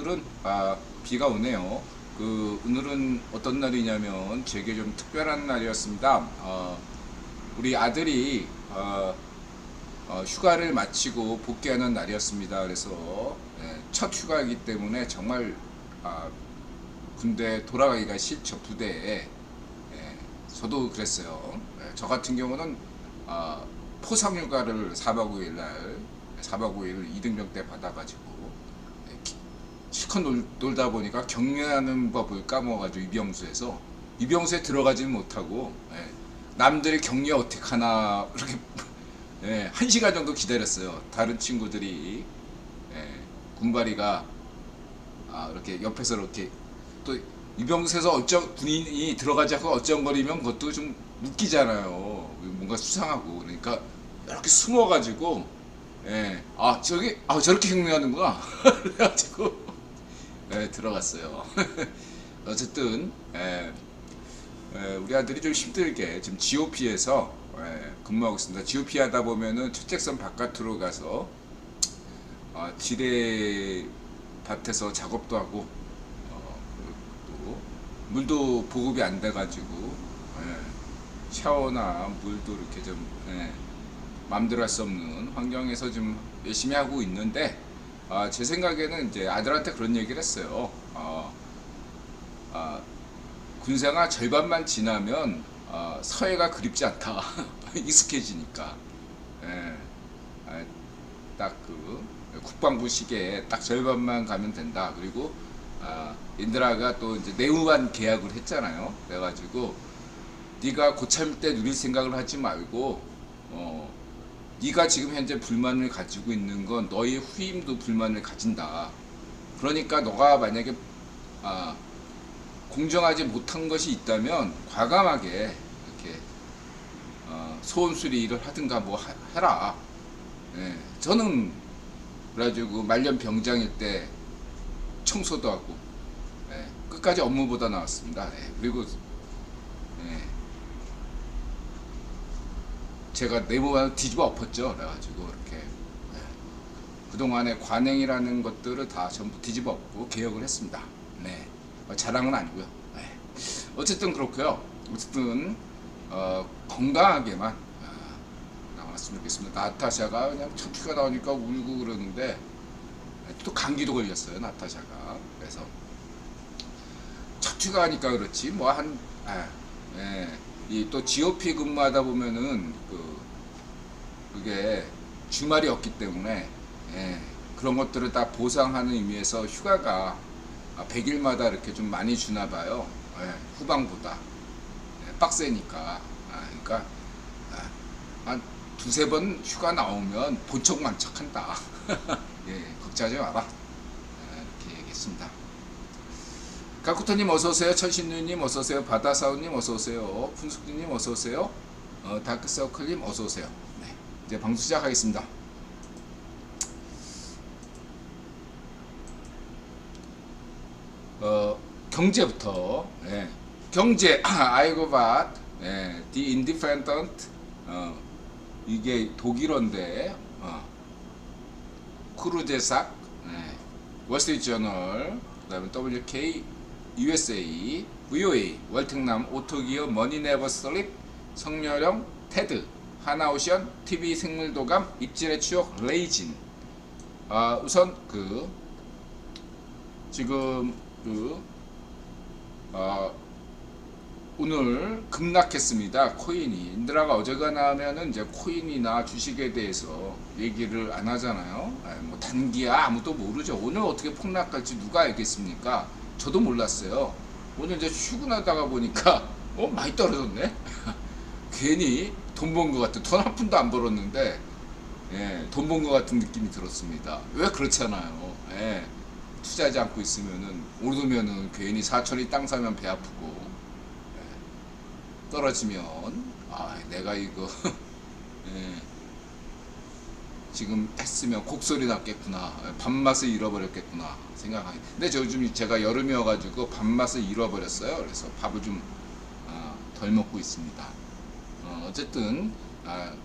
오늘은 비가 오네요. 오늘은 어떤 날이냐면 제게 좀 특별한 날이었습니다. 우리 아들이 휴가를 마치고 복귀하는 날이었습니다. 그래서 첫 휴가이기 때문에 정말 군대 돌아가기가 싫죠. 부대에. 저도 그랬어요. 저 같은 경우는 포상 휴가를 4박 5일 날 4박 5일 이등병 때 받아가지고 실컷 놀다 보니까 격려하는 법을 까먹어가지고 이병수에 들어가지는 못하고 남들이 격려 어떻게 하나 이렇게 1시간 정도 기다렸어요. 다른 친구들이 군바리가 이렇게 옆에서 이렇게 또 이병수에서 군인이 들어가지 않고 어쩡거리면 그것도 좀 웃기잖아요. 뭔가 수상하고. 그러니까 이렇게 숨어가지고 저렇게 격려하는구나 그래가지고 들어갔어요. 어쨌든 우리 아들이 좀 힘들게 지금 GOP에서 근무하고 있습니다. GOP 하다 보면은 철책선 바깥으로 가서 지뢰 밭에서 작업도 하고 또 물도 보급이 안 돼가지고 샤워나 물도 이렇게 좀 마음대로 할 수 없는 환경에서 좀 열심히 하고 있는데 제 생각에는 이제 아들한테 그런 얘기를 했어요. 군생활 절반만 지나면 서해가 그립지 않다. 익숙해지니까. 딱 국방부 시계에 딱 절반만 가면 된다. 그리고 인드라가 또 이제 내무반 계약을 했잖아요. 그래가지고 네가 고참 때 누릴 생각을 하지 말고 네가 지금 현재 불만을 가지고 있는 건 너희 후임도 불만을 가진다. 그러니까 너가 만약에 공정하지 못한 것이 있다면 과감하게 이렇게 소원 수리를 하든가 뭐 해라. 저는 그래가지고 말년 병장일 때 청소도 하고 끝까지 업무보다 나왔습니다. 그리고 제가 내부만 뒤집어 엎었죠. 그래가지고 이렇게 그동안의 관행이라는 것들을 다 전부 뒤집어 엎고 개혁을 했습니다. 자랑은 아니고요. 어쨌든 그렇고요. 어쨌든 건강하게만 나왔으면 좋겠습니다. 나타샤가 그냥 첫 휴가 나오니까 울고 그러는데 또 감기도 걸렸어요. 나타샤가. 그래서 첫 휴가 하니까 그렇지 이 또 GOP 근무하다 보면은 그게 주말이 없기 때문에 그런 것들을 다 보상하는 의미에서 휴가가 100일마다 이렇게 좀 많이 주나 봐요. 후방보다 빡세니까. 그러니까 한 두세 번 휴가 나오면 본척만척한다. 걱정하지 마라. 이렇게 얘기했습니다. 가쿠터님 어서오세요. 천신누님 어서오세요. 바다사우님 어서오세요. 푼숙님 어서오세요. 다크서클님 어서오세요. 이제 방송 시작하겠습니다. 경제부터. 경제 아이고 밭 The Independent 이게 독일어인데 크루제삭 월스트리트저널 그다음에 WK USA VOA 월특남 오토기어 머니네버 슬립 성렬형 테드 하나오션 TV 생물도감 입질의 추억 레이진. 우선 지금 오늘 급락했습니다. 코인이. 인드라가 어제가 나면은 이제 코인이나 주식에 대해서 얘기를 안 하잖아요. 뭐 단기야 아무도 모르죠. 오늘 어떻게 폭락할지 누가 알겠습니까? 저도 몰랐어요. 오늘 이제 출근하다가 보니까 많이 떨어졌네. 괜히 돈 번 것 같은, 돈 한 푼도 안 벌었는데 돈 번 것 같은 느낌이 들었습니다. 왜 그렇잖아요. 투자하지 않고 있으면은 오르면은 괜히 사천이 땅 사면 배 아프고 떨어지면 내가 이거 지금 했으면 곡소리 났겠구나, 밥맛을 잃어버렸겠구나 생각하기. 근데 요즘 제가 여름이어가지고 밥맛을 잃어버렸어요. 그래서 밥을 좀 덜 먹고 있습니다. 어쨌든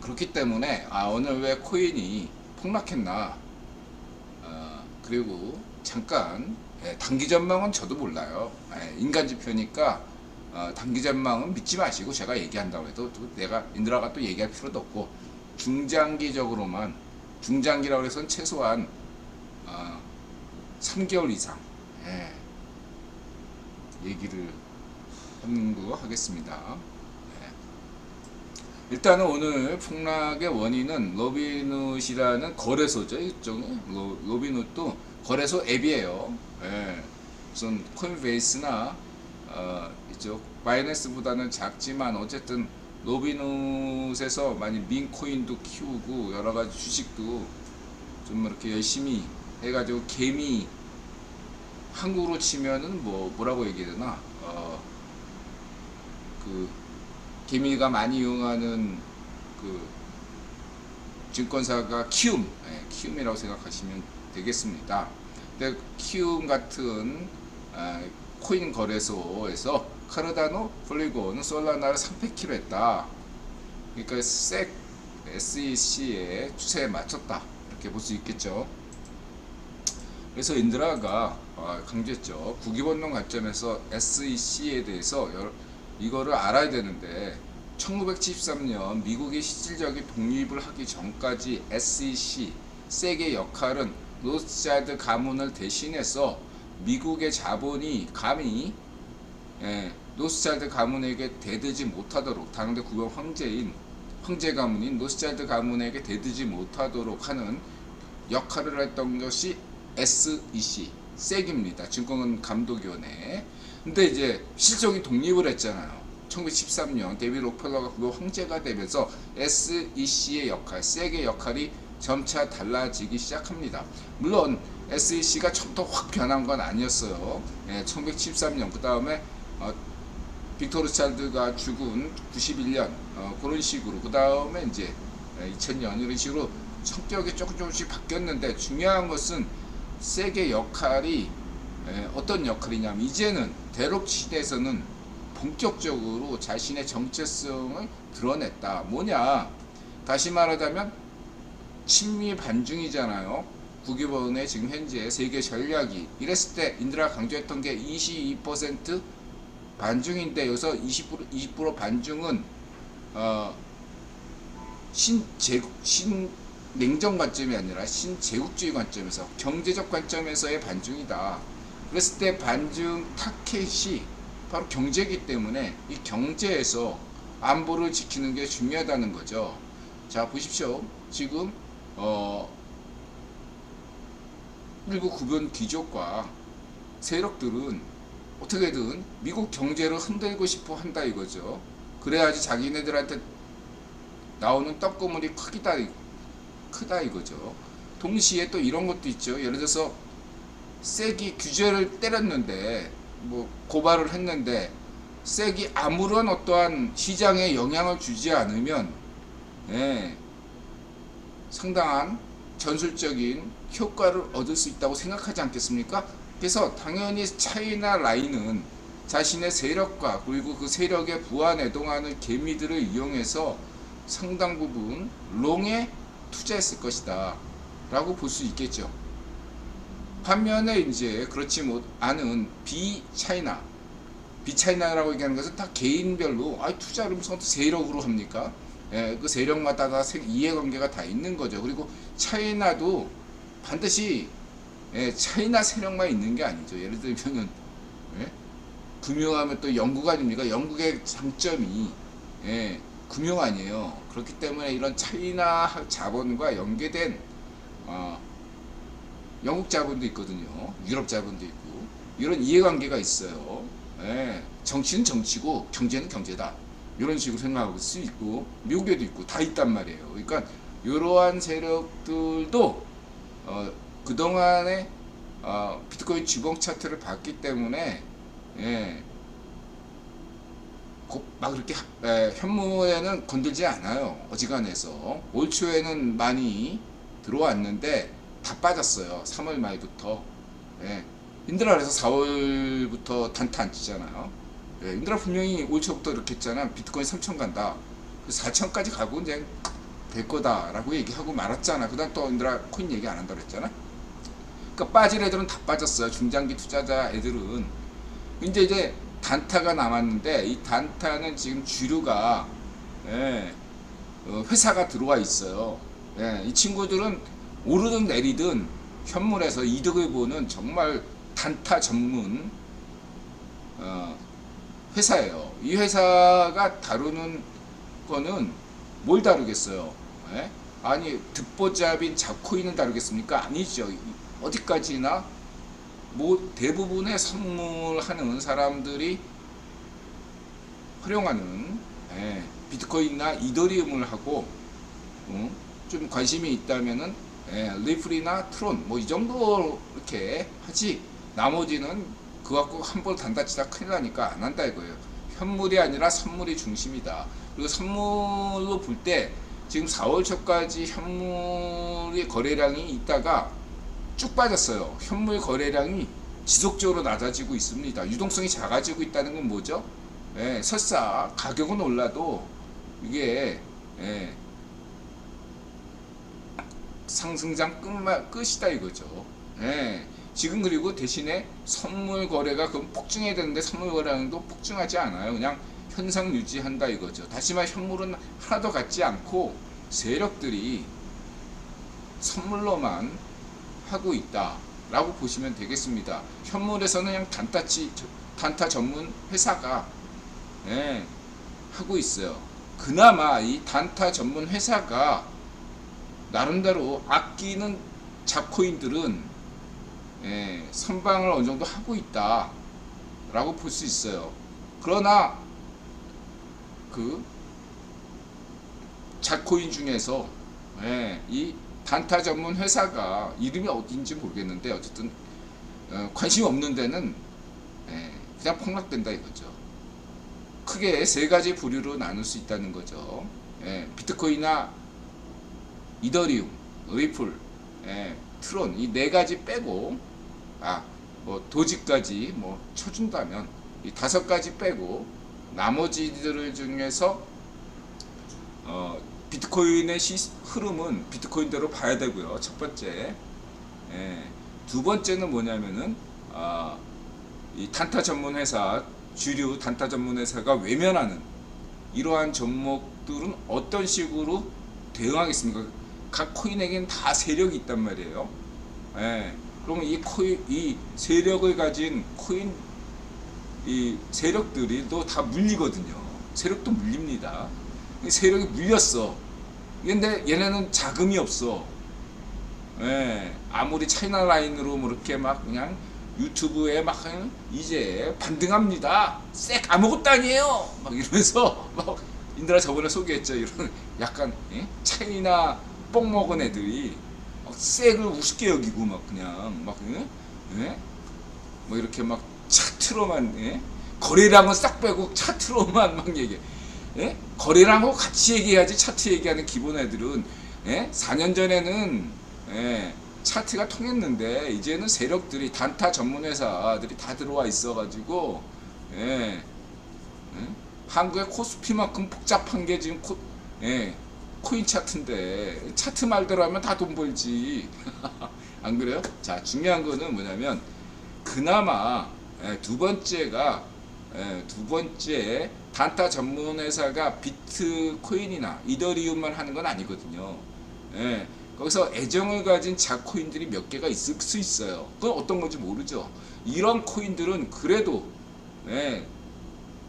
그렇기 때문에 오늘 왜 코인이 폭락했나, 그리고 잠깐 예, 단기 전망은 저도 몰라요. 예, 인간 지표니까 단기 전망은 믿지 마시고 제가 얘기한다고 해도 또 내가 인드라가 또 얘기할 필요도 없고 중장기적으로만 중장기라고 해서는 최소한 3개월 이상 예, 얘기를 하는 거 하겠습니다. 일단은 오늘 폭락의 원인은 로비눕이라는 거래소죠. 이쪽에 로비눕도 거래소 앱이에요. 예. 우선 코인베이스나 이쪽 바이낸스보다는 작지만 어쨌든 로비눕에서 많이 민코인도 키우고 여러 가지 주식도 좀 이렇게 열심히 해가지고 개미 한국으로 치면은 뭐라고 얘기해야 되나 그 개미가 많이 이용하는 그 증권사가 키움, 키움이라고 생각하시면 되겠습니다. 근데 키움 같은 코인 거래소에서 카르다노, 폴리곤, 솔라나를 상패키로 했다. 그러니까 SEC의 추세에 맞췄다. 이렇게 볼 수 있겠죠. 그래서 인드라가 강조했죠. 국위본능 관점에서 SEC에 대해서 이거를 알아야 되는데 1973년 미국이 실질적인 독립을 하기 전까지 SEC, 섹의 역할은 로스차일드 가문을 대신해서 미국의 자본이 감히 로스차일드 가문에게 대들지 못하도록 당대 국왕 황제 가문인 로스차일드 가문에게 대들지 못하도록 하는 역할을 했던 것이 SEC, 섹입니다. 증권감독위원회. 근데 이제 실적인 독립을 했잖아요. 1913년 데이비드 록펠러가 그 황제가 되면서 SEC의 역할, 섹의 역할이 점차 달라지기 시작합니다. 물론 SEC가 처음부터 확 변한 건 아니었어요. 1913년 그 다음에 빅터 로스차일드가 죽은 91년 그런 식으로 그 다음에 이제 2000년 이런 식으로 성격이 조금씩 바뀌었는데 중요한 것은 섹의 역할이 어떤 역할이냐면 이제는 대륙 시대에서는 본격적으로 자신의 정체성을 드러냈다. 뭐냐? 다시 말하자면 친미 반중이잖아요. 국유본의 지금 현재 세계 전략이 이랬을 때 인드라가 강조했던 게 22% 반중인데 여기서 20% 반중은 냉정 관점이 아니라 신제국주의 관점에서 경제적 관점에서의 반중이다. 그랬을 때 반중 타켓이 바로 경제이기 때문에 이 경제에서 안보를 지키는 게 중요하다는 거죠. 자 보십시오. 지금 일부 구분 귀족과 세력들은 어떻게든 미국 경제를 흔들고 싶어 한다 이거죠. 그래야지 자기네들한테 나오는 떡고물이 크다 이거죠. 동시에 또 이런 것도 있죠. 예를 들어서 섹이 규제를 때렸는데 고발을 했는데 섹이 아무런 어떠한 시장에 영향을 주지 않으면 상당한 전술적인 효과를 얻을 수 있다고 생각하지 않겠습니까? 그래서 당연히 차이나 라인은 자신의 세력과 그리고 그 세력에 부안해동하는 개미들을 이용해서 상당 부분 롱에 투자했을 것이다 라고 볼 수 있겠죠. 반면에 이제 그렇지 않은 비차이나라고 얘기하는 것은 다 개인별로 투자를 무슨 세력으로 합니까? 그 세력마다 다 이해관계가 다 있는 거죠. 그리고 차이나도 반드시 차이나 세력만 있는 게 아니죠. 예를 들면은 금융하면 또 영국 아닙니까? 영국의 장점이 금융 아니에요. 그렇기 때문에 이런 차이나 자본과 연계된 영국 자본도 있거든요. 유럽 자본도 있고 이런 이해관계가 있어요. 정치는 정치고 경제는 경제다. 이런 식으로 생각할 수 있고 미국에도 있고 다 있단 말이에요. 그러니까 이러한 세력들도 그동안에 비트코인 주봉 차트를 봤기 때문에 막 그렇게 현무에는 건들지 않아요. 어지간해서 올 초에는 많이 들어왔는데 다 빠졌어요. 3월 말부터. 인드라에서 4월부터 단타 안 치잖아요. 인드라 분명히 올 초부터 이렇게 했잖아. 비트코인 3천 간다. 4천까지 가고 이제 될 거다 라고 얘기하고 말았잖아. 그 다음 또 인드라 코인 얘기 안 한다고 했잖아. 그러니까 빠질 애들은 다 빠졌어요. 중장기 투자자 애들은. 이제 단타가 남았는데 이 단타는 지금 주류가 예, 회사가 들어와 있어요. 예, 이 친구들은 오르든 내리든 현물에서 이득을 보는 정말 단타 전문 회사예요. 이 회사가 다루는 거는 뭘 다루겠어요? 예? 아니 듣보잡인 잡코인을 다루겠습니까? 아니죠. 어디까지나 뭐 대부분의 선물하는 사람들이 활용하는 비트코인이나 이더리움을 하고 좀 관심이 있다면은 리플이나 트론 뭐 이 정도 이렇게 하지, 나머지는 그거 갖고 한번 단다치다 큰일 나니까 안 한다 이거예요. 현물이 아니라 선물이 중심이다. 그리고 선물로 볼 때 지금 4월 초까지 현물의 거래량이 있다가 쭉 빠졌어요. 현물 거래량이 지속적으로 낮아지고 있습니다. 유동성이 작아지고 있다는 건 뭐죠? 설사 가격은 올라도 이게 상승장 끝이다 이거죠. 지금 그리고 대신에 선물 거래가 그럼 폭증해야 되는데 선물 거래량도 폭증하지 않아요. 그냥 현상 유지한다 이거죠. 다시 말해 현물은 하나도 갖지 않고 세력들이 선물로만 하고 있다 라고 보시면 되겠습니다. 현물에서는 그냥 단타 전문 회사가 하고 있어요. 그나마 이 단타 전문 회사가 나름대로 아끼는 잡코인들은 선방을 어느 정도 하고 있다 라고 볼 수 있어요. 그러나 그 잡코인 중에서 이 단타 전문 회사가 이름이 어딘지 모르겠는데 어쨌든 관심 없는 데는 그냥 폭락된다 이거죠. 크게 세 가지 부류로 나눌 수 있다는 거죠. 비트코인이나 이더리움, 리플, 트론 이 네 가지 빼고 뭐 도지까지 뭐 쳐준다면 이 5가지 빼고 나머지들 중에서 비트코인의 흐름은 비트코인대로 봐야 되고요. 첫 번째. 두 번째는 뭐냐면은 이 단타 전문 회사, 주류 단타 전문 회사가 외면하는 이러한 종목들은 어떤 식으로 대응하겠습니까? 각 코인에게는 다 세력이 있단 말이에요. 그러면 이 세력을 가진 코인 이 세력들이 또 다 물리거든요. 세력도 물립니다. 세력이 물렸어. 근데 얘네는 자금이 없어. 아무리 차이나 라인으로 뭐 이렇게 막 그냥 유튜브에 막 이제 반등합니다. 색 아무것도 아니에요. 막 이러면서 막 인들아 저번에 소개했죠. 이런 약간 차이나 뽕 먹은 애들이 막 색을 우습게 여기고 막 그냥 막 뭐 이렇게 막 차트로만 거래량은 싹 빼고 차트로만 막 얘기해. 거래량하고 같이 얘기해야지 차트 얘기하는 기본 애들은 4년 전에는 차트가 통했는데 이제는 세력들이 단타 전문 회사들이 다 들어와 있어가지고 한국의 코스피만큼 복잡한 게 지금 코인 차트인데 차트 말대로 하면 다 돈 벌지. 안 그래요? 자, 중요한 거는 뭐냐면 그나마 두 번째 단타 전문 회사가 비트코인이나 이더리움만 하는 건 아니거든요. 거기서 애정을 가진 자코인들이 몇 개가 있을 수 있어요. 그건 어떤 건지 모르죠. 이런 코인들은 그래도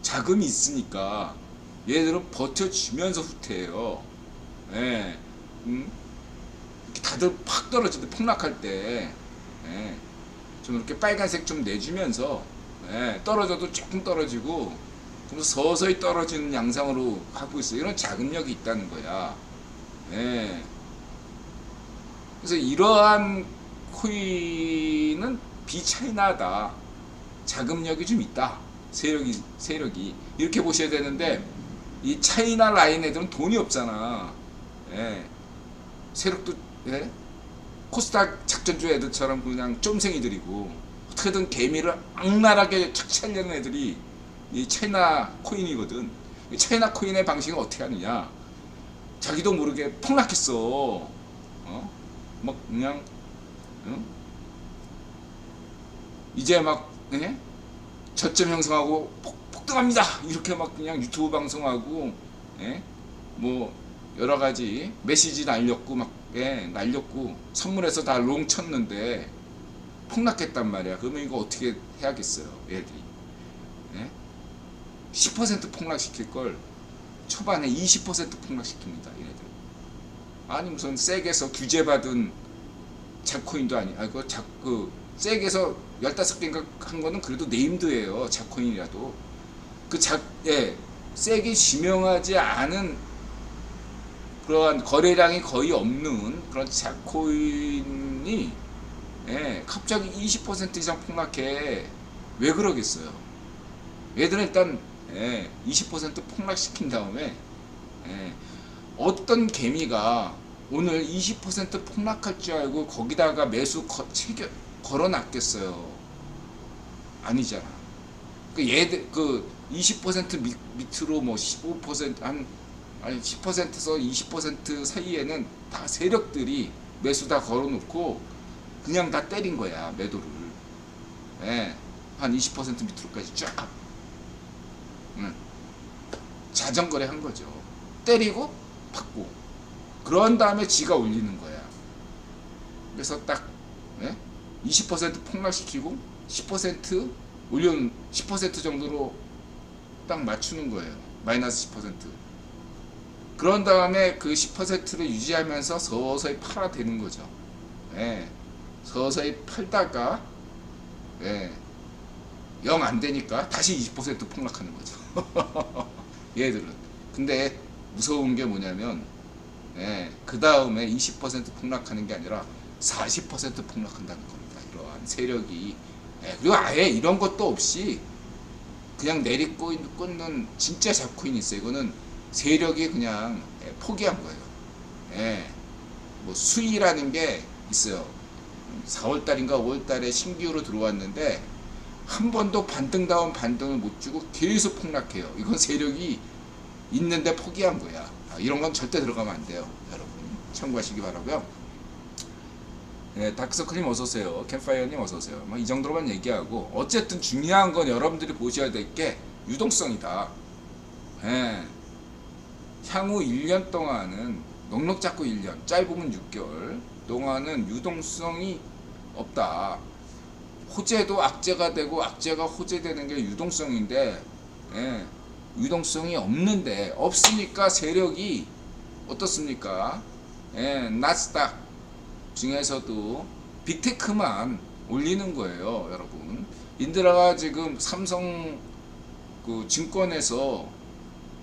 자금이 있으니까 얘들은 버텨주면서 후퇴해요. 다들 팍 떨어질 때, 폭락할 때 좀 이렇게 빨간색 좀 내주면서 떨어져도 조금 떨어지고 좀 서서히 떨어지는 양상으로 하고 있어요. 이런 자금력이 있다는 거야. 그래서 이러한 코인은 비차이나다. 자금력이 좀 있다. 세력이 이렇게 보셔야 되는데 이 차이나 라인 애들은 돈이 없잖아. 세력도 코스닥 작전주 애들처럼 그냥 쫌생이들이고 어떻게든 개미를 악랄하게 착취하려는 애들이 이 차이나 코인이거든. 이 차이나 코인의 방식은 어떻게 하느냐? 자기도 모르게 폭락했어. 막 그냥 이제 막 예? 저점 형성하고 폭등합니다 이렇게 막 그냥 유튜브 방송하고 예? 뭐 여러 가지 메시지 날렸고 막 예, 날렸고 선물해서 다 롱 쳤는데 폭락했단 말이야. 그러면 이거 어떻게 해야겠어요, 얘들이? 예? 10% 폭락시킬 걸 초반에 20% 폭락시킵니다, 얘네들. 아니 무슨 섹에서 규제받은 잡코인도 아니, 그 섹에서 15개인가 한 거는 그래도 네임드예요, 잡코인이라도. 예, 섹이 지명하지 않은 그러한 거래량이 거의 없는 그런 잡코인이 예, 갑자기 20% 이상 폭락해. 왜 그러겠어요? 얘들은 일단 예, 20% 폭락시킨 다음에 예, 어떤 개미가 오늘 20% 폭락할 줄 알고 거기다가 매수 걸어놨겠어요? 아니잖아. 그 얘들 그 20% 밑으로 뭐 15%한 아니 10%에서 20% 사이에는 다 세력들이 매수 다 걸어놓고 그냥 다 때린 거야, 매도를. 예, 한 20% 밑으로까지 쫙. 자전거래 한 거죠. 때리고 받고. 그런 다음에 지가 올리는 거야. 그래서 딱 예? 20% 폭락시키고 10% 올려 10% 정도로 딱 맞추는 거예요. 마이너스 10%. 그런 다음에 그 10%를 유지하면서 서서히 팔아대는 거죠. 예. 서서히 팔다가 예. 영 안 되니까 다시 20% 폭락하는 거죠. 얘들은. 근데 무서운 게 뭐냐면 예. 그 다음에 20% 폭락하는 게 아니라 40% 폭락한다는 겁니다. 이러한 세력이. 예. 그리고 아예 이런 것도 없이 그냥 내리꽂는 진짜 잡코인이 있어요. 이거는 세력이 그냥 포기한 거예요. 예. 뭐 수위라는 게 있어요. 4월달인가 5월달에 신규로 들어왔는데 한 번도 반등다운 반등을 못 주고 계속 폭락해요. 이건 세력이 있는데 포기한 거야. 이런 건 절대 들어가면 안 돼요. 여러분 참고하시기 바라고요. 예, 다크서클님 어서오세요. 캠파이어님 어서오세요. 뭐 이 정도로만 얘기하고 어쨌든 중요한 건 여러분들이 보셔야 될 게 유동성이다. 예. 향후 1년 동안은 넉넉 잡고 1년, 짧으면 6개월 동안은 유동성이 없다. 호재도 악재가 되고 악재가 호재되는 게 유동성인데 예, 유동성이 없는데 없으니까 세력이 어떻습니까? 예, 나스닥 중에서도 빅테크만 올리는 거예요, 여러분. 인드라가 지금 삼성 그 증권에서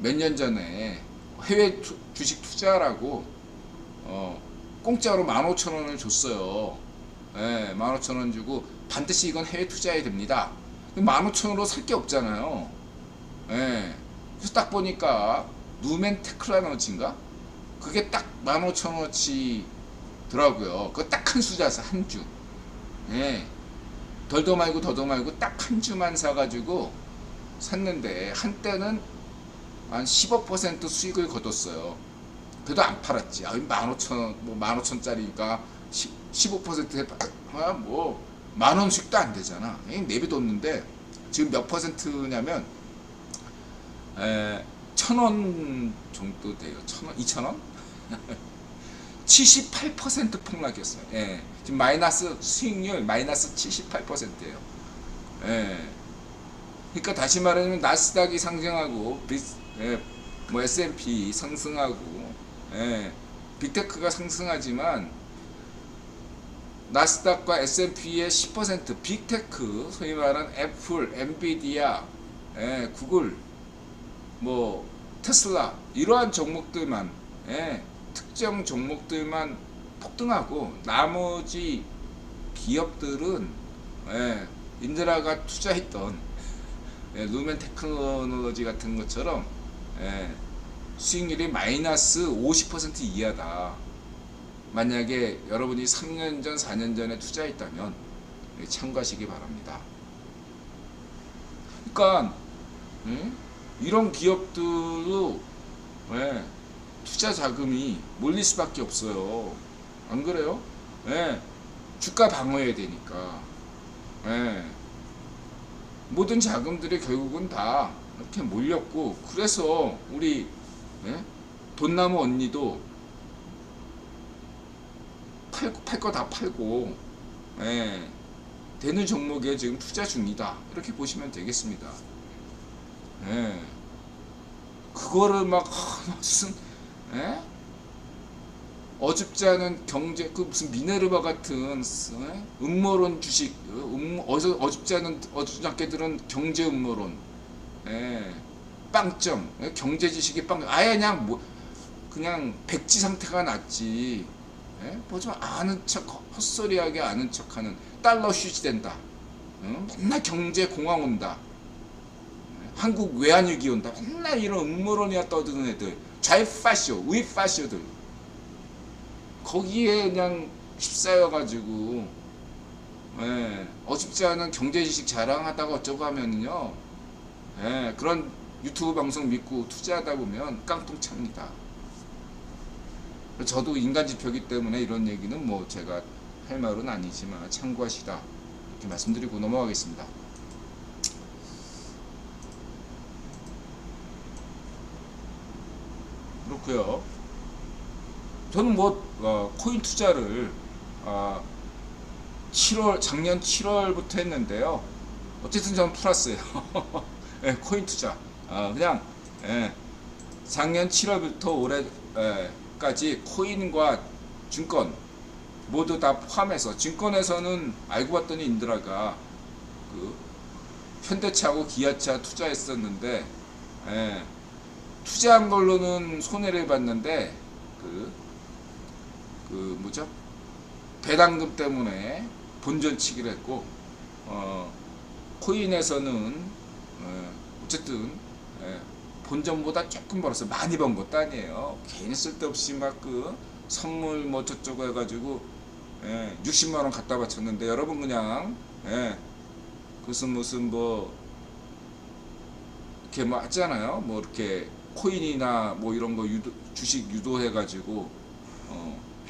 몇 년 전에 해외 주식 투자라고 공짜로 15,000원을 줬어요. 예, 15,000원 주고 반드시 이건 해외 투자해야 됩니다. 15,000원으로 살 게 없잖아요. 예, 그래서 딱 보니까 누멘 테크놀로지인가? 그게 딱 15,000원어치 더라고요. 그거 딱 한 수자서 한 주. 예, 덜도 말고 더도 말고 딱 한 주만 사가지고 샀는데 한때는 한 15% 수익을 거뒀어요. 그래도 안 팔았지. 15,000원, 뭐 15,000짜리니까 15%에 뭐 만원 수익도 안 되잖아. 내비뒀는데 지금 몇 퍼센트냐면 1,000원 정도 돼요. 1,000원, 2,000원? 78% 폭락이었어요. 예. 지금 마이너스 수익률 마이너스 78%예요. 예. 그러니까 다시 말하면 나스닥이 상승하고 뭐 S&P 상승하고 예, 빅테크가 상승하지만 나스닥과 S&P의 10% 빅테크 소위 말하는 애플, 엔비디아, 예, 구글, 뭐 테슬라 이러한 종목들만 예, 특정 종목들만 폭등하고 나머지 기업들은 예, 인드라가 투자했던 누멘 테크놀로지 같은 것처럼 수익률이 마이너스 50% 이하다. 만약에 여러분이 3년 전, 4년 전에 투자했다면 참고하시기 바랍니다. 그러니까 이런 기업들도 투자 자금이 몰릴 수밖에 없어요. 안 그래요? 주가 방어해야 되니까. 모든 자금들이 결국은 다 이렇게 몰렸고, 그래서 우리 예? 돈나무 언니도 팔 거 다 팔고 예, 되는 종목에 지금 투자 중이다, 이렇게 보시면 되겠습니다. 예. 그거를 막 무슨 예? 어줍지 않은 경제, 그 무슨 미네르바 같은 음모론 주식, 어줍지 않게 들은 경제 음모론, 예, 빵점, 경제 지식이 빵점, 아예 그냥 뭐 그냥 백지 상태가 낫지. 예? 뭐 좀 아는 척, 헛소리하게 아는 척하는, 달러 휴지된다, 맨날 경제 공황 온다, 한국 외환위기 온다, 맨날 이런 음모론이야 떠드는 애들, 좌파쇼, 우파쇼들, 거기에 그냥 휩싸여가지고 예, 어줍지 않은 경제지식 자랑하다가 어쩌고 하면요, 예, 그런 유튜브 방송 믿고 투자하다 보면 깡통 찹니다. 저도 인간지표기 때문에 이런 얘기는 뭐 제가 할 말은 아니지만 참고하시라, 이렇게 말씀드리고 넘어가겠습니다. 그렇고요. 저는 뭐 코인 투자를 7월, 작년 7월부터 했는데요. 어쨌든 저는 풀었어요. 예, 코인 투자. 그냥 예, 작년 7월부터 올해까지 코인과 증권 모두 다 포함해서, 증권에서는 알고 봤더니 인드라가 그 현대차하고 기아차 투자했었는데, 예, 투자한 걸로는 손해를 봤는데 그 뭐죠? 배당금 때문에 본전치기를 했고, 코인에서는 어쨌든 본전보다 조금 벌었어. 많이 번 것도 아니에요. 괜히 쓸데없이 막 그 선물 뭐 저쩌고 해가지고 60만 원 갖다 바쳤는데, 여러분 그냥 무슨 뭐 이렇게 뭐 하잖아요. 뭐 이렇게 코인이나 뭐 이런 거 주식 유도해가지고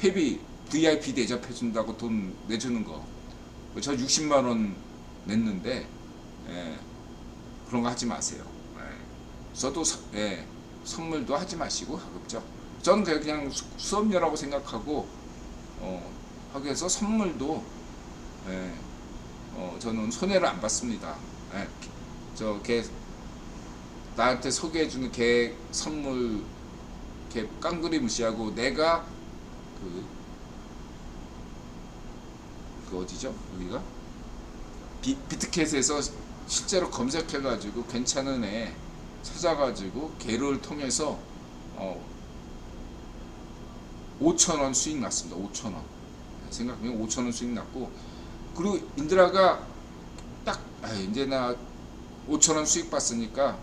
회비 VIP 대접해준다고 돈 내주는 거, 저 60만 원 냈는데 그런 거 하지 마세요. 저도 선물도 하지 마시고 가급적, 저는 그냥 수업료라고 생각하고 하기 위해서 선물도 저는 손해를 안 봤습니다. 걔 나한테 소개해주는 걔 선물, 걔 깡그리 무시하고, 내가 그 어디죠? 여기가 비트캣에서 실제로 검색해가지고 괜찮은 애 찾아가지고 걔를 통해서 5,000원 수익 났습니다. 5,000원. 생각하면 5,000원 수익 났고, 그리고 인드라가 딱 이제 나 5,000원 수익 봤으니까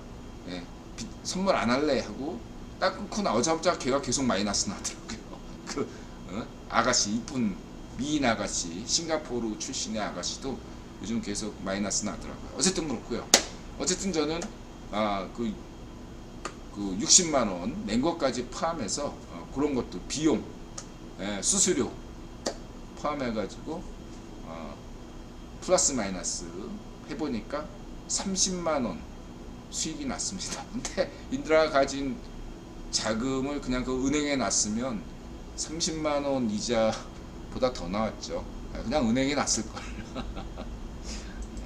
선물 안 할래 하고 딱 끊고 나오자마자 걔가 계속 마이너스 나더라고요. 그 아가씨, 이쁜 미인 아가씨, 싱가포르 출신의 아가씨도 요즘 계속 마이너스 나더라고요. 어쨌든 그렇고요. 어쨌든 저는 그 60만 원 낸 것까지 포함해서 그런 것도 비용, 수수료 포함해가지고 플러스 마이너스 해보니까 30만 원 수익이 났습니다. 근데 인드라가 가진 자금을 그냥 그 은행에 놨으면 30만 원 이자보다 더 나왔죠. 그냥 은행에 놨을 걸.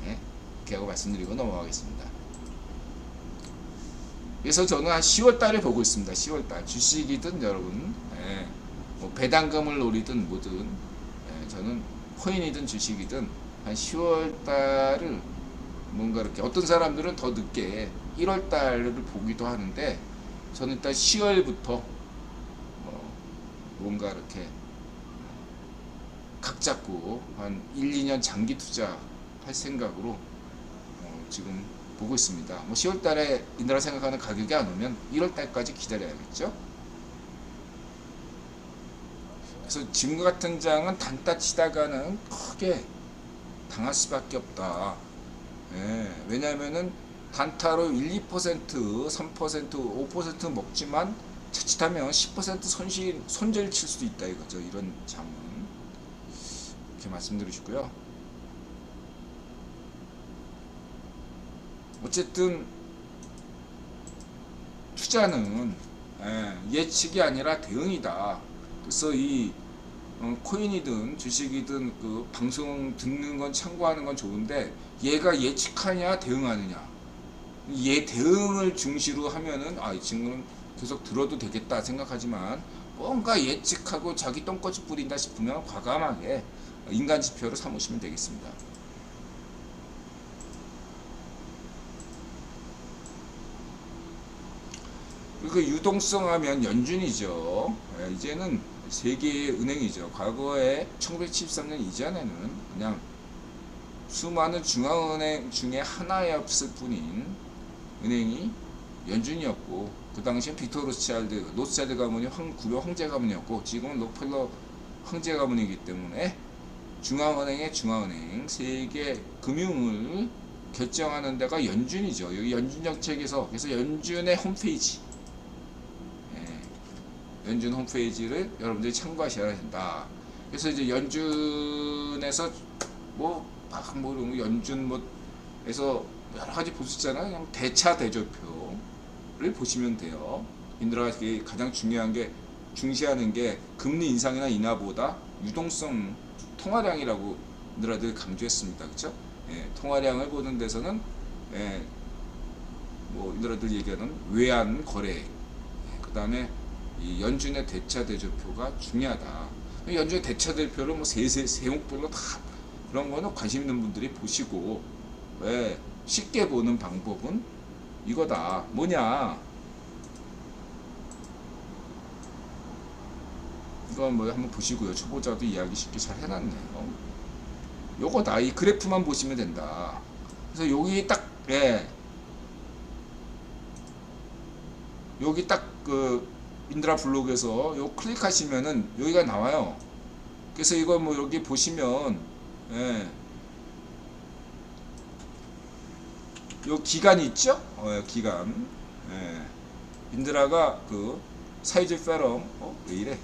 네, 이렇게 하고 말씀드리고 넘어가겠습니다. 그래서 저는 한 10월 달에 보고 있습니다. 10월 달 주식이든 여러분 뭐 배당금을 노리든 뭐든 저는 코인이든 주식이든 한 10월 달을 뭔가 이렇게, 어떤 사람들은 더 늦게 1월 달을 보기도 하는데, 저는 일단 10월부터 뭔가 이렇게 각 잡고 한 1, 2년 장기 투자 할 생각으로 지금 보고 있습니다. 뭐 10월 달에 인드라 생각하는 가격이 안 오면 1월 달까지 기다려야겠죠. 그래서 지금 같은 장은 단타 치다가는 크게 당할 수밖에 없다. 왜냐하면은 단타로 1, 2%, 3%, 5% 먹지만 자칫하면 10% 손절 칠 수도 있다 이거죠. 이런 장은 이렇게 말씀드리시고요. 어쨌든 투자는 예측이 아니라 대응이다. 그래서 이 코인이든 주식이든 그 방송 듣는 건 참고하는 건 좋은데 얘가 예측하냐 대응하느냐, 얘 대응을 중시로 하면은 이 친구는 계속 들어도 되겠다 생각하지만 뭔가 예측하고 자기 똥꼬치 뿌린다 싶으면 과감하게 인간 지표로 삼으시면 되겠습니다. 그리고 유동성 하면 연준이죠. 이제는 세계의 은행이죠. 과거에 1973년 이전에는 그냥 수많은 중앙은행 중에 하나였을 뿐인 은행이 연준이었고, 그 당시엔 빅터 로스차일드 가문이 구려 황제 가문이었고, 지금은 록펠러 황제 가문이기 때문에 중앙은행의 중앙은행, 세계 금융을 결정하는 데가 연준이죠. 여기 연준 정책에서, 그래서 연준의 홈페이지, 연준 홈페이지를 여러분들이 참고하셔야 된다. 그래서 이제 연준에서 연준에서 여러 가지 볼 수 있잖아요. 그냥 대차 대조표를 보시면 돼요. 인들아가 가장 중요한 게 중시하는 게 금리 인상이나 인하보다 유동성 통화량이라고 인들아들 강조했습니다. 그렇죠? 통화량을 보는 데서는 인들아들 얘기하는 외환 거래, 그 다음에 이 연준의 대차 대조표가 중요하다. 연준의 대차 대조표를 세목별로 다 그런 거는 관심 있는 분들이 보시고, 쉽게 보는 방법은 이거다. 뭐냐? 이거 한번 보시고요. 초보자도 이야기 쉽게 잘 해놨네요. 요거다. 이 그래프만 보시면 된다. 그래서 여기 딱, 여기 딱 인드라 블로그에서 요 클릭하시면은 여기가 나와요. 그래서 이거 여기 보시면, 요 기간이 있죠? 기간. 인드라가 사이즈 페럼, 왜 이래?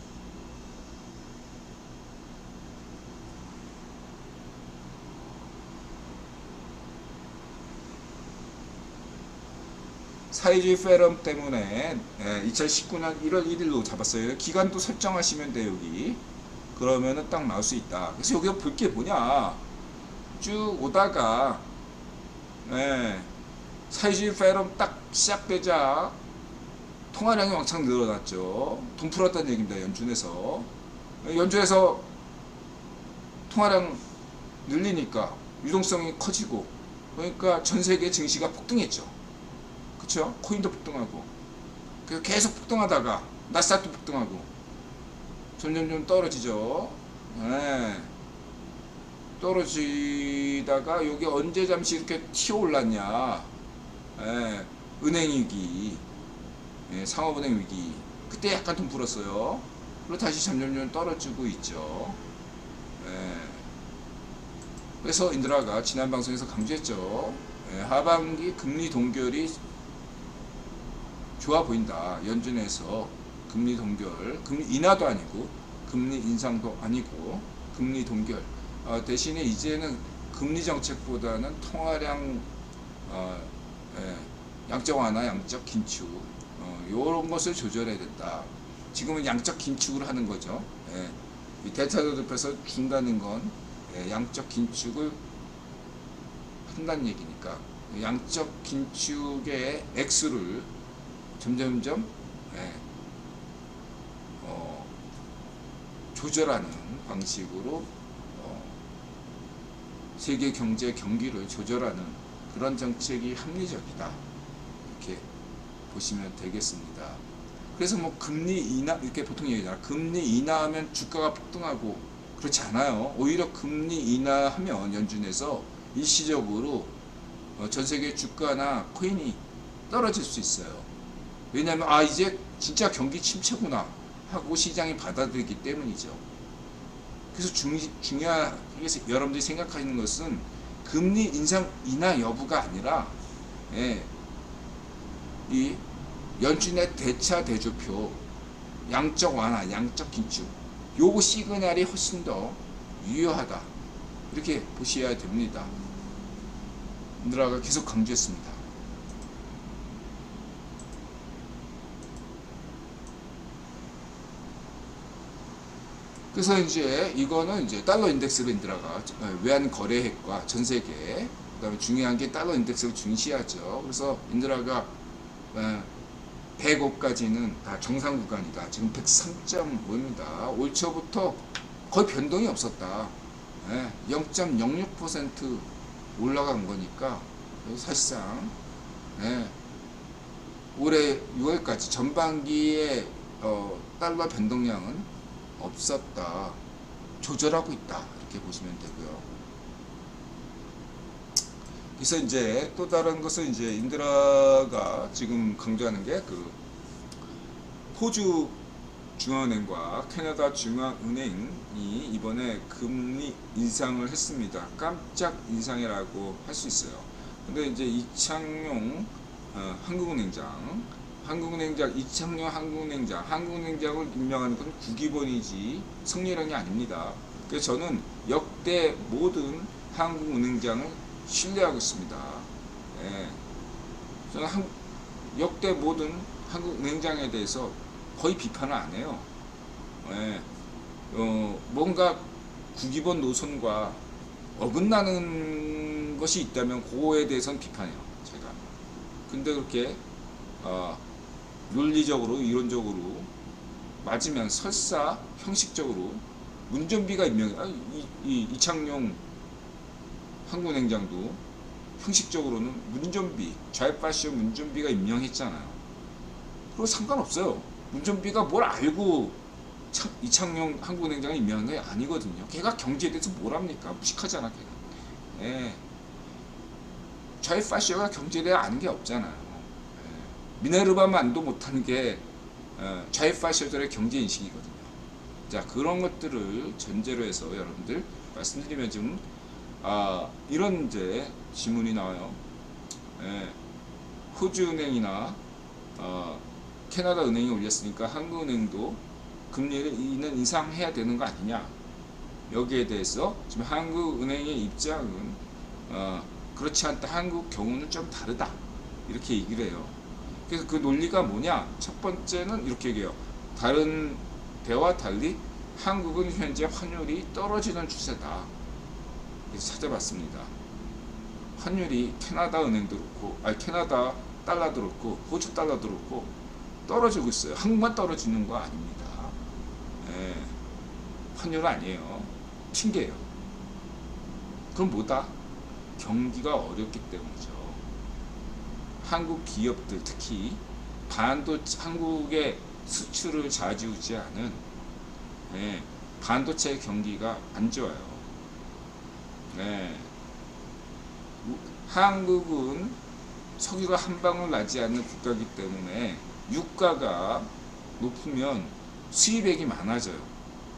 사이즈 페럼 때문에 2019년 1월 1일로 잡았어요. 기간도 설정하시면 돼요. 여기 그러면은 딱 나올 수 있다. 그래서 여기가 볼 게 뭐냐, 쭉 오다가 사이즈 페럼 딱 시작되자 통화량이 왕창 늘어났죠. 돈 풀었다는 얘기입니다. 연준에서 통화량 늘리니까 유동성이 커지고, 그러니까 전 세계 증시가 폭등했죠. 그쵸? 코인도 폭등하고, 계속 폭등하다가 나스닥도 폭등하고 점점 떨어지죠. 떨어지다가 여기 언제 잠시 이렇게 튀어 올랐냐, 은행 위기, 상업은행 위기, 그때 약간 돈 풀었어요. 그리고 다시 점점 떨어지고 있죠. 그래서 인드라가 지난 방송에서 강조했죠. 하반기 금리 동결이 좋아 보인다. 연준에서 금리 동결, 금리 인하도 아니고 금리 인상도 아니고 금리 동결, 대신에 이제는 금리 정책보다는 통화량 양적 완화, 양적 긴축, 이런 것을 조절해야 된다. 지금은 양적 긴축을 하는 거죠. 이 대차 대조표에서 준다는 건 양적 긴축을 한다는 얘기니까, 양적 긴축의 액수를 점점점 조절하는 방식으로 세계 경제 경기를 조절하는 그런 정책이 합리적이다. 이렇게 보시면 되겠습니다. 그래서 금리 인하, 이렇게 보통 얘기하잖아요. 금리 인하하면 주가가 폭등하고, 그렇지 않아요. 오히려 금리 인하하면 연준에서 일시적으로 전 세계 주가나 코인이 떨어질 수 있어요. 왜냐하면 이제 진짜 경기 침체구나 하고 시장이 받아들이기 때문이죠. 그래서 중요하게 여러분들이 생각하시는 것은 금리 인하 여부가 아니라 이 연준의 대차 대조표, 양적 완화, 양적 긴축, 요거 시그널이 훨씬 더 유효하다. 이렇게 보셔야 됩니다. 인드라가 계속 강조했습니다. 그래서 이제 이거는 이제 달러 인덱스로 인드라가 외환 거래액과 전 세계, 그다음에 중요한 게 달러 인덱스를 중시하죠. 그래서 인드라가 105까지는 다 정상 구간이다. 지금 103.5입니다. 올 초부터 거의 변동이 없었다. 0.06% 올라간 거니까 사실상 올해 6월까지 전반기에 달러 변동량은 없었다. 조절하고 있다. 이렇게 보시면 되고요. 그래서 이제 또 다른 것은 이제 인드라가 지금 강조하는 게 그 호주 중앙은행과 캐나다 중앙은행이 이번에 금리 인상을 했습니다. 깜짝 인상이라고 할 수 있어요. 근데 이제 이창용 이창용 한국은행장을 임명하는 건 국기본이지 성렬형이 아닙니다. 그래서 저는 역대 모든 한국은행장을 신뢰하고 있습니다. 저는 역대 모든 한국은행장에 대해서 거의 비판을 안 해요. 뭔가 국기본 노선과 어긋나는 것이 있다면 그거에 대해서는 비판해요. 제가. 근데 그렇게 논리적으로 이론적으로 맞으면 설사 형식적으로 문전비가 이창용 한국은행장도 형식적으로는 좌익파시오 문전비가 임명했잖아요. 그리고 상관없어요. 문전비가 뭘 알고 이창용 한국은행장이 임명한 게 아니거든요. 걔가 경제에 대해서 뭘 합니까? 무식하잖아, 걔가. 좌익파시오가 경제에 대해 아는 게 없잖아요. 미네르바만도 못하는 게 좌익파시오들의 경제 인식이거든요. 자, 그런 것들을 전제로 해서 여러분들 말씀드리면 좀 이런 이제 지문이 나와요. 호주은행이나 캐나다 은행이 올렸으니까 한국은행도 금리를 인상해야 되는 거 아니냐. 여기에 대해서 지금 한국은행의 입장은 그렇지 않다. 한국 경우는 좀 다르다. 이렇게 얘기를 해요. 그래서 그 논리가 뭐냐? 첫 번째는 이렇게 얘기해요. 다른 데와 달리 한국은 현재 환율이 떨어지는 추세다. 그래서 찾아봤습니다. 환율이 캐나다 은행도 그렇고, 캐나다 달러도 그렇고, 호주 달러도 그렇고 떨어지고 있어요. 한국만 떨어지는 거 아닙니다. 환율은 아니에요. 핑계예요. 그럼 뭐다? 경기가 어렵기 때문이죠. 한국 기업들, 특히 한국의 수출을 좌지우지하는 반도체 경기가 안 좋아요. 한국은 석유가 한 방울 나지 않는 국가이기 때문에 유가가 높으면 수입액이 많아져요.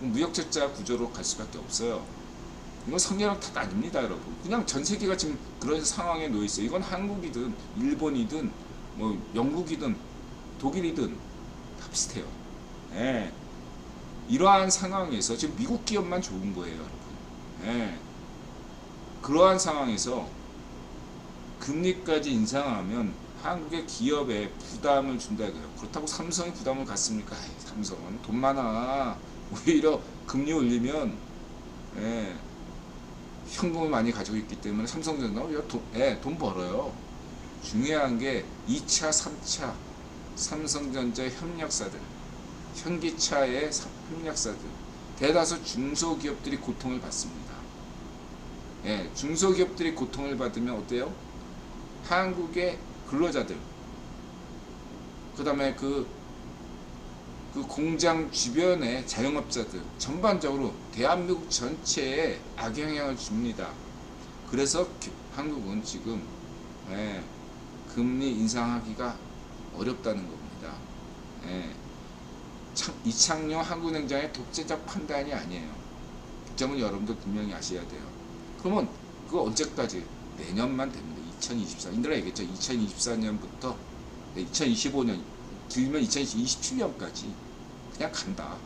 무역적자 구조로 갈 수밖에 없어요. 이건 성렬형 탓 아닙니다, 여러분. 그냥 전 세계가 지금 그런 상황에 놓여 있어요. 이건 한국이든 일본이든 뭐 영국이든 독일이든 다 비슷해요. 이러한 상황에서 지금 미국 기업만 좋은 거예요, 여러분. 그러한 상황에서 금리까지 인상하면 한국의 기업에 부담을 준다 이거예요. 그렇다고 삼성이 부담을 갖습니까? 삼성은 돈 많아. 오히려 금리 올리면 현금을 많이 가지고 있기 때문에 삼성전자 돈 벌어요. 중요한 게 2차, 3차 삼성전자 협력사들, 현기차의 협력사들, 대다수 중소기업들이 고통을 받습니다. 중소기업들이 고통을 받으면 어때요? 한국의 근로자들, 그 다음에 그 공장 주변의 자영업자들 전반적으로 대한민국 전체에 악영향을 줍니다. 그래서 한국은 지금 금리 인상하기가 어렵다는 겁니다. 이창용 한국은행장의 독재적 판단이 아니에요. 그 점은 여러분들 분명히 아셔야 돼요. 그러면 그거 언제까지? 내년만 됩니다. 2024. 인드라 얘기했죠. 2024년부터 2025년, 길면 2027년까지 그냥 간다.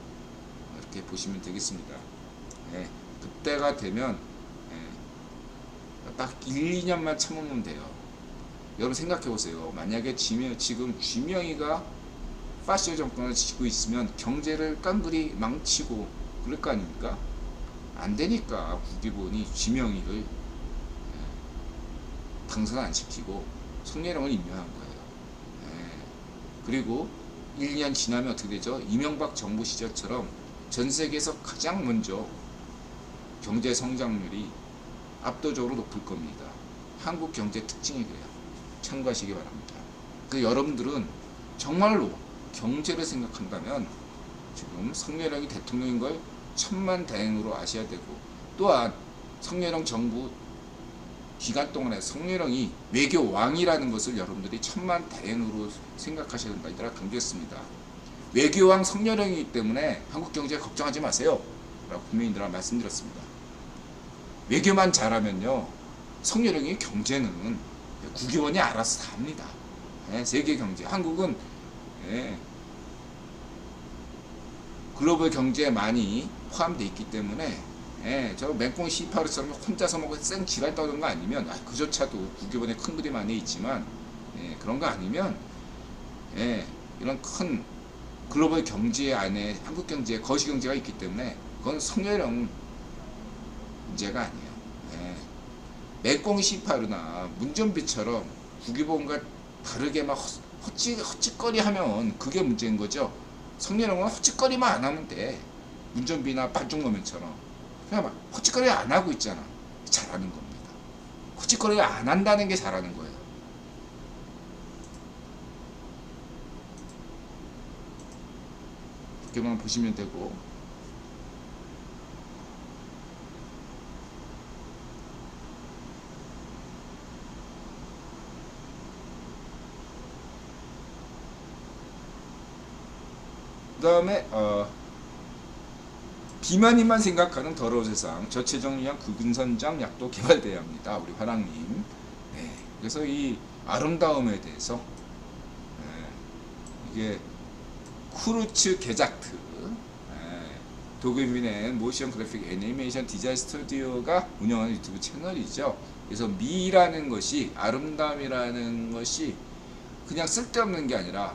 이렇게 보시면 되겠습니다. 그때가 되면 딱 1, 2년만 참으면 돼요. 여러분 생각해 보세요. 만약에 지금 쥐명이가 파시오 정권을 지고 있으면 경제를 깡그리 망치고 그럴 거 아닙니까? 안 되니까 국기본이 지명이를 당선 안 시키고 송예령을 임명한 거예요. 그리고 1년 지나면 어떻게 되죠? 이명박 정부 시절처럼 전 세계에서 가장 먼저 경제 성장률이 압도적으로 높을 겁니다. 한국 경제 특징이 그래요. 참고하시기 바랍니다. 그 여러분들은 정말로 경제를 생각한다면 지금 성렬영이 대통령인 걸 천만다행으로 아셔야 되고, 또한 성렬영 정부 기간 동안에 성렬영이 외교왕이라는 것을 여러분들이 천만다행으로 생각하셔야 된다. 이따라 강조했습니다. 외교왕 성렬영이기 때문에 한국 경제 걱정하지 마세요 라고 국민들한테 말씀드렸습니다. 외교만 잘하면요, 성렬영이 경제는 국회의원이 알아서 다 합니다. 세계 경제, 한국은 글로벌 경제에 많이 포함되어 있기 때문에 저 맹꽁 C8처럼 혼자서 먹고 쌩 지랄 떠는 거 아니면, 그조차도 국회의원에 큰 그림 안에 있지만 그런 거 아니면 이런 큰 글로벌 경제 안에 한국 경제, 거시 경제가 있기 때문에 그건 성렬영 문제가 아니에요. 맹꽁 C8이나 문전비처럼 국회의원과 다르게 막 헛짓거리 하면 그게 문제인 거죠. 성렬영은 헛짓거리만 안 하면 돼. 문전비나 반쪽노면처럼 그냥 막 헛짓거리 안 하고 있잖아. 잘하는 겁니다. 헛짓거리 안 한다는 게 잘하는 거예요. 이렇게만 보시면 되고, 그 다음에 비만이만 생각하는 더러운 세상, 저체중 위한 구근선장 약도 개발돼야 합니다. 우리 화랑님. 그래서 이 아름다움에 대해서 이게 쿠르츠 게작트, 독일민의 모션 그래픽 애니메이션 디자인 스튜디오가 운영하는 유튜브 채널이죠. 그래서 미라는 것이, 아름다움이라는 것이 그냥 쓸데없는 게 아니라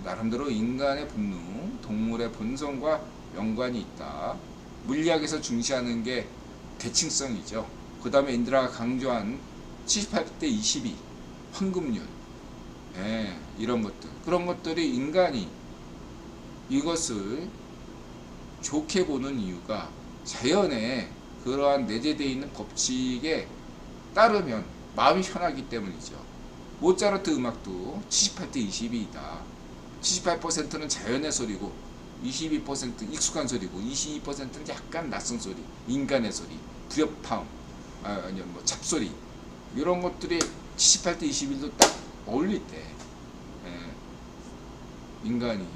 나름대로 인간의 본능, 동물의 본성과 연관이 있다. 물리학에서 중시하는 게 대칭성이죠. 그 다음에 인드라가 강조한 78대 22 황금률, 이런 것들, 그런 것들이 인간이 이것을 좋게 보는 이유가 자연에 그러한 내재되어 있는 법칙에 따르면 마음이 편하기 때문이죠. 모차르트 음악도 78대 22이다. 78%는 자연의 소리고 22% 익숙한 소리고 22%는 약간 낯선 소리, 인간의 소리, 불협화음, 아니면 뭐 잡소리, 이런 것들이 78대 21도 딱 어울릴 때 인간이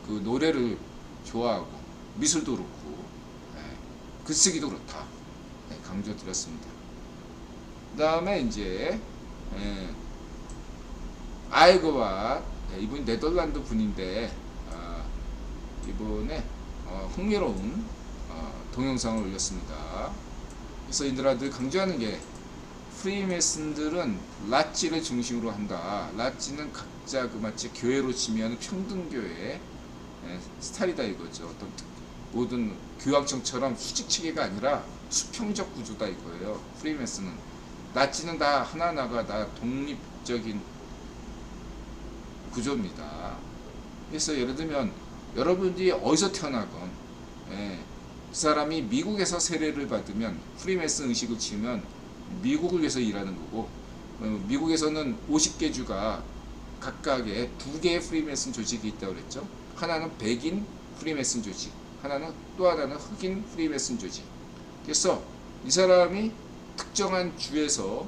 그 노래를 좋아하고 미술도 그렇고 글쓰기도 그렇다 강조드렸습니다. 그 다음에 이제 아이그와, 이분이 네덜란드 분인데 이번에 흥미로운 동영상을 올렸습니다. 그래서 이들아들 강조하는 게, 프리메슨들은 라찌를 중심으로 한다. 라찌는 각자 그 마치 교회로 치면 평등교회 스타일이다 이거죠. 어떤 모든 교황청처럼 수직 체계가 아니라 수평적 구조다 이거예요. 프리메슨은, 라찌는 다 하나하나가 다 독립적인 구조입니다. 그래서 예를 들면 여러분들이 어디서 태어나건 그 사람이 미국에서 세례를 받으면 프리메슨 의식을 치면 미국을 위해서 일하는 거고, 미국에서는 50개 주가 각각의 2개의 프리메슨 조직이 있다고 그랬죠. 하나는 백인 프리메슨 조직, 또 하나는 흑인 프리메슨 조직. 그래서 이 사람이 특정한 주에서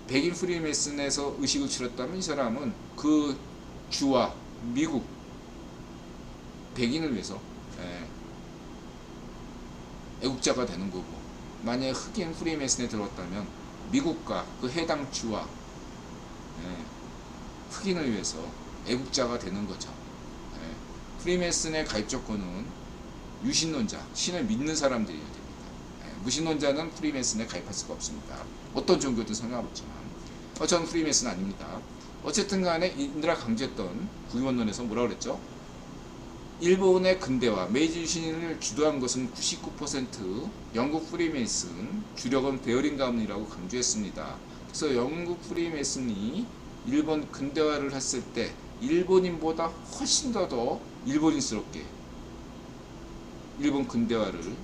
백인 프리메슨에서 의식을 치렀다면 이 사람은 그 주와 미국 백인을 위해서 애국자가 되는 거고, 만약에 흑인 프리메슨에 들어왔다면 미국과 그 해당 주와 흑인을 위해서 애국자가 되는 거죠. 프리메슨의 가입 조건은 유신론자, 신을 믿는 사람들이어야 됩니다. 무신론자는 프리메슨에 가입할 수가 없습니다. 어떤 종교든 상관없지만. 저는 프리메슨 아닙니다. 어쨌든 간에 인드라 강조했던 구원론에서 뭐라고 그랬죠? 일본의 근대화, 메이지 유신을 주도한 것은 99% 영국 프리메이슨, 주력은 베어링 가문이라고 강조했습니다. 그래서 영국 프리메이슨이 일본 근대화를 했을 때 일본인보다 훨씬 더 일본인스럽게 일본 근대화를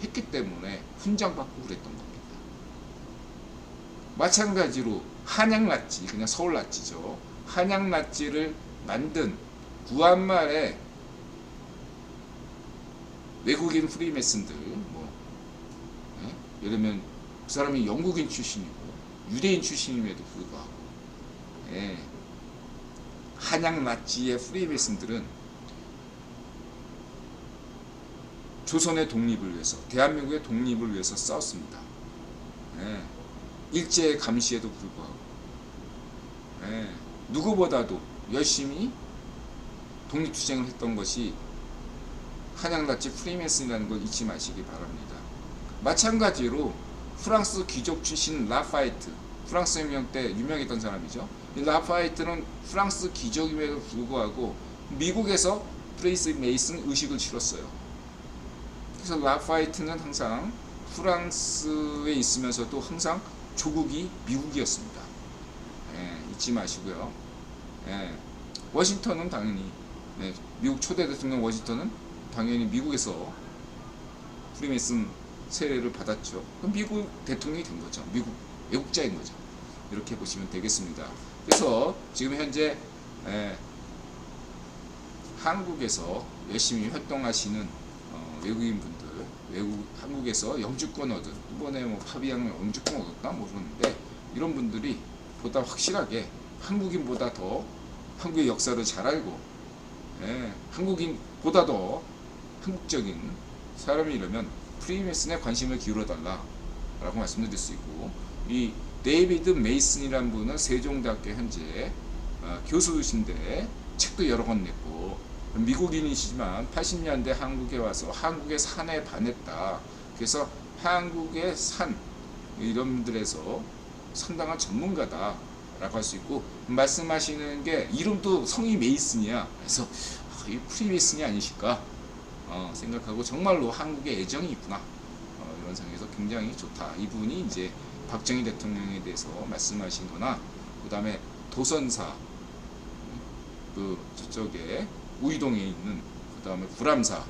했기 때문에 훈장받고 그랬던 겁니다. 마찬가지로 한양 낫지, 그냥 서울 낫지죠. 한양 낫지를 만든 구한말의 외국인 프리메슨들, 뭐, 예? 예를 들면 그 사람이 영국인 출신이고 유대인 출신임에도 불구하고, 예. 한양 낫지의 프리메슨들은 조선의 독립을 위해서, 대한민국의 독립을 위해서 싸웠습니다. 예. 일제의 감시에도 불구하고, 예. 누구보다도 열심히 독립투쟁을 했던 것이 한양나치 프리메슨이라는 걸 잊지 마시기 바랍니다. 마찬가지로 프랑스 귀족 출신 라파에트, 프랑스 혁명 때 유명했던 사람이죠. 이 라파에트는 프랑스 귀족임에도 불구하고 미국에서 프레이스 메이슨 의식을 치렀어요. 그래서 라파에트는 항상 프랑스에 있으면서도 항상 조국이 미국이었습니다. 예, 잊지 마시고요. 예, 워싱턴은 당연히, 네, 미국 초대 대통령 워싱턴은 당연히 미국에서 프리메이슨 세례를 받았죠. 그럼 미국 대통령이 된 거죠. 미국 외국자인 거죠. 이렇게 보시면 되겠습니다. 그래서 지금 현재 한국에서 열심히 활동하시는 외국인분들, 한국에서 영주권 얻은, 이번에 뭐 파비앙 영주권 얻었다 모르는데, 이런 분들이 보다 확실하게 한국인보다 더 한국의 역사를 잘 알고, 한국인보다 더 한국적인 사람이라면 프리메이슨에 관심을 기울여달라 라고 말씀드릴 수 있고, 이 데이비드 메이슨이라는 분은 세종대학교 현재 교수이신데 책도 여러 권 냈고, 미국인이시지만 80년대 한국에 와서 한국의 산에 반했다. 그래서 한국의 산, 이런 분들에서 상당한 전문가다 라고 할 수 있고, 말씀하시는 게 이름도 성이 메이슨이야. 그래서 이 프리메이슨이 아니실까 생각하고, 정말로 한국에 애정이 있구나, 이런 상황에서 굉장히 좋다. 이분이 이제 박정희 대통령에 대해서 말씀하신 거나, 그 다음에 도선사, 그 저쪽에 우이동에 있는, 그 다음에 불암사,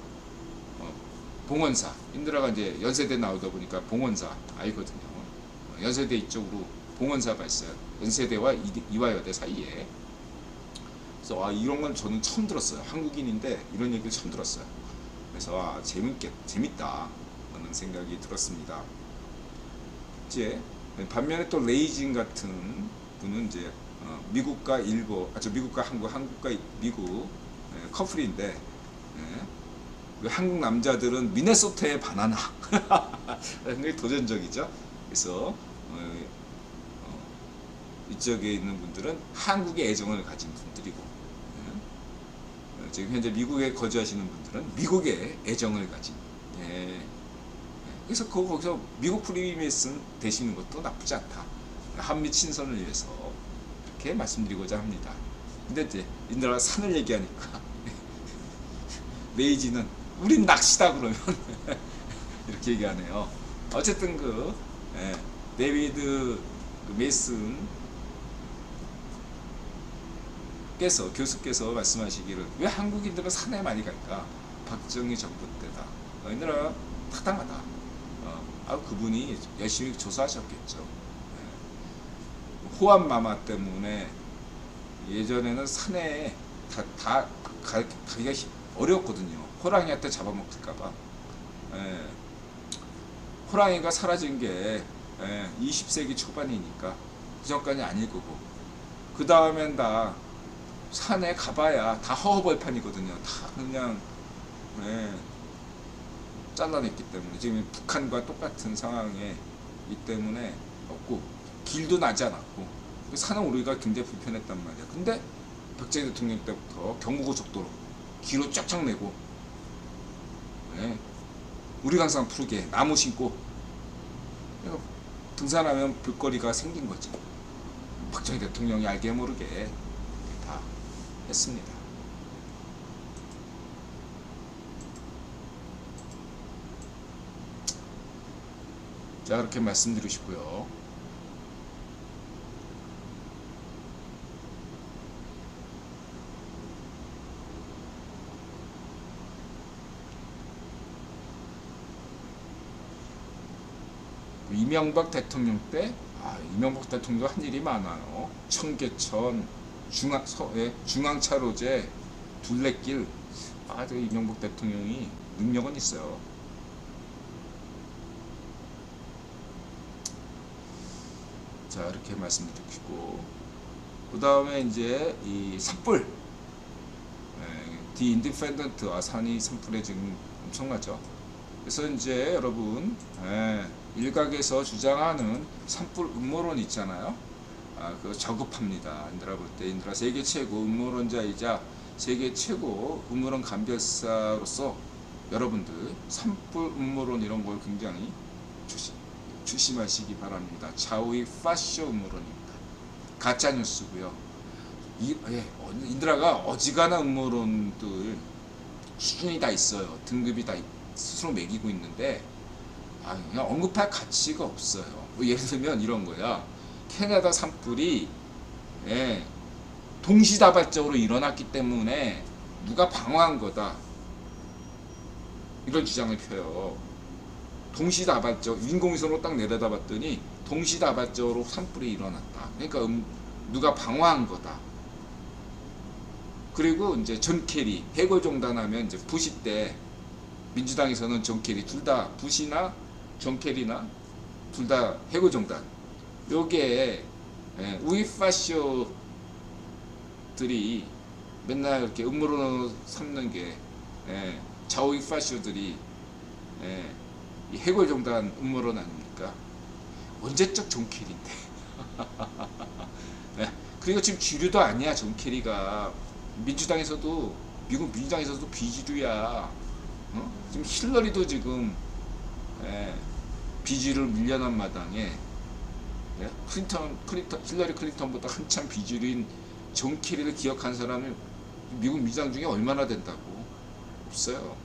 봉원사, 인드라가 이제 연세대 나오다 보니까 봉원사 알거든요. 연세대 이쪽으로 봉원사가 있어요. 연세대와 이화여대 사이에. 그래서 이런 건 저는 처음 들었어요. 한국인인데 이런 얘기를 처음 들었어요. 그래서 재밌다 라는 생각이 들었습니다. 이제 반면에 또 레이진 같은 분은 이제 미국과 일본, 미국과 한국과 미국 커플인데, 한국 남자들은 미네소타의 바나나 굉장히 도전적이죠. 그래서 이쪽에 있는 분들은 한국의 애정을 가진 분들이고, 지금 현재 미국에 거주하시는 분들은 미국의 애정을 가진, 그래서 거기서 미국 프리메이슨 되시는 것도 나쁘지 않다. 한미 친선을 위해서 이렇게 말씀드리고자 합니다. 근데 이제 인드라가 산을 얘기하니까 레이지는 우린 낚시다 그러면 이렇게 얘기하네요. 어쨌든 데이비드 메이슨 교수께서 말씀하시기를, 왜 한국인들은 산에 많이 갈까? 박정희 정부 때다. 인드라가 타당하다. 그분이 열심히 조사하셨겠죠. 호암마마 때문에 예전에는 산에 가기가 어려웠거든요. 호랑이한테 잡아먹힐까봐. 호랑이가 사라진 게 20세기 초반이니까 그 전까지 아닐 거고, 그 다음엔 다 산에 가봐야 다 허허벌판이거든요. 다 그냥 잘라냈기 때문에 지금 북한과 똑같은 상황에 있기 때문에 없고, 길도 나지 않았고, 산은 우리가 굉장히 불편했단 말이야. 근데 박정희 대통령 때부터 경부고속도로 길을 쫙쫙 내고, 우리가 항상 푸르게 나무 심고 등산하면 볼거리가 생긴 거지. 박정희 대통령이 알게 모르게 다 했습니다. 자, 그렇게 말씀드리고 싶고요. 이명박 대통령 때, 이명박 대통령도 한 일이 많아요. 청계천, 중앙차로제, 둘레길. 저 이명박 대통령이 능력은 있어요. 자, 이렇게 말씀드리고, 그 다음에 이제 이 산불, 디 인디펜던트 아산이 산불에 지금 엄청나죠. 그래서 이제 여러분, 일각에서 주장하는 산불 음모론 있잖아요. 그거 저급합니다. 인드라 볼 때 인드라 세계 최고 음모론자이자 세계 최고 음모론 감별사로서 여러분들 산불 음모론 이런 걸 굉장히 조심하시기 바랍니다. 좌우의 파쇼 음모론입니다. 가짜 뉴스고요. 인드라가 어지간한 음모론들 수준이 다 있어요. 등급이 다 스스로 매기고 있는데 그냥 언급할 가치가 없어요. 예를 들면 이런 거야. 캐나다 산불이 동시다발적으로 일어났기 때문에 누가 방어한 거다, 이런 주장을 펴요. 동시다발적, 인공위성으로 딱 내려다봤더니 동시다발적으로 산불이 일어났다. 그러니까 누가 방어한 거다. 그리고 이제 존 케리 해골종단하면 이제 부시 때 민주당에서는 존 케리 둘 다, 부시나 존 케리나 둘 다 해골종단. 요게 우이파쇼들이 맨날 이렇게 음모론으로 삼는 게 좌우이파쇼들이 이 해골종단 음모론 아닙니까? 언제적 존 케리인데. 그리고 지금 주류도 아니야. 존 케리가 민주당에서도, 미국 민주당에서도 비주류야. 지금 힐러리도 지금 비주류를 밀려난 마당에 힐러리 클린턴보다 한참 비주류인 존 케리를 기억한 사람이 미국 민주당 중에 얼마나 된다고? 없어요.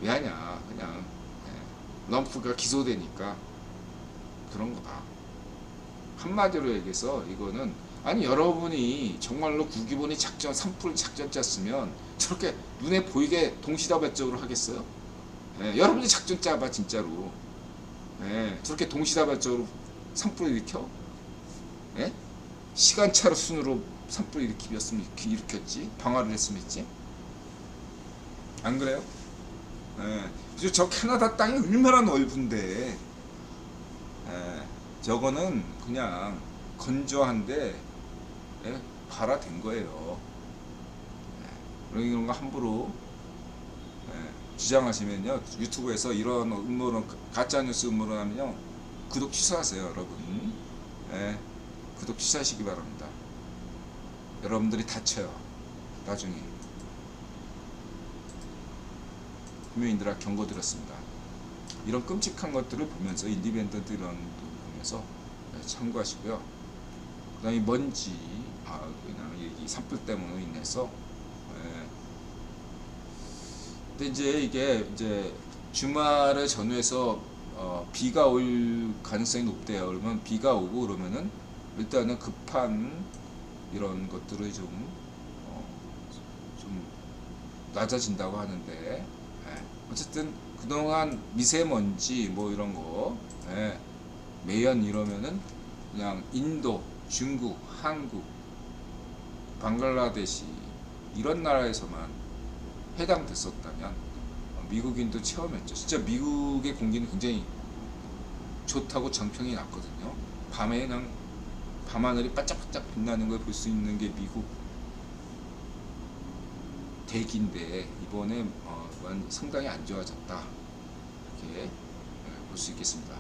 왜 하냐? 그냥 럼프가 기소되니까 그런 거다. 한마디로 얘기해서 이거는, 아니 여러분이 정말로 국기본이 작전, 산불 작전 짰으면 저렇게 눈에 보이게 동시다발적으로 하겠어요? 여러분이 작전 짜봐 진짜로. 저렇게 동시다발적으로 산불 일으켜? 시간차로 순으로 산불 일으켰지? 방화를 했으면 했지? 안 그래요? 그리고 저 캐나다 땅이 얼마나 넓은데, 저거는 그냥 건조한데 발화된 거예요. 이런 거 함부로 주장하시면요, 유튜브에서 이런 음모론, 가짜뉴스 음모론 하면요, 구독 취소하세요. 여러분, 구독 취소하시기 바랍니다. 여러분들이 다쳐요 나중에. 금요인들아 경고드렸습니다. 이런 끔찍한 것들을 보면서, 인디펜던트 이런 보면서 참고하시고요. 그 다음에 먼지, 그냥 이 산불 때문으로 인해서. 근데 이제 이게 이제 주말을 전후해서 비가 올 가능성이 높대요. 그러면 비가 오고 그러면은 일단은 급한 이런 것들을 좀 낮아진다고 하는데, 어쨌든 그동안 미세먼지 뭐 이런 거, 매연 이러면은 그냥 인도, 중국, 한국, 방글라데시 이런 나라에서만 해당됐었다면 미국인도 체험했죠. 진짜 미국의 공기는 굉장히 좋다고 정평이 났거든요. 밤에 그냥 밤하늘이 반짝반짝 빛나는 걸 볼 수 있는 게 미국 대기인데, 이번에 상당히 안 좋아졌다, 이렇게 볼 수 있겠습니다.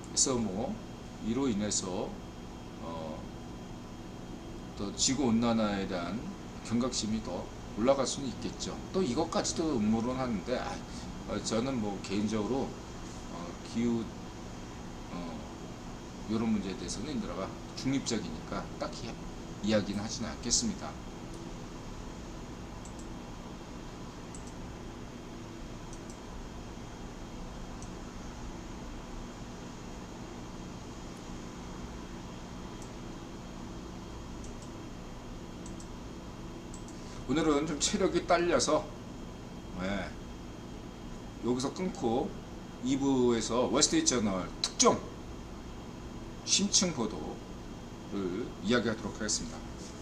그래서 뭐 이로 인해서 또 지구 온난화에 대한 경각심이 더 올라갈 수는 있겠죠. 또 이것까지도 음모론 하는데, 저는 뭐 개인적으로 기후 이런 문제에 대해서는 인드라가 중립적이니까 딱히 이야기는 하지는 않겠습니다. 오늘은 좀 체력이 딸려서 네, 여기서 끊고 2부에서 월스트리트저널 특종 심층 보도를 이야기하도록 하겠습니다.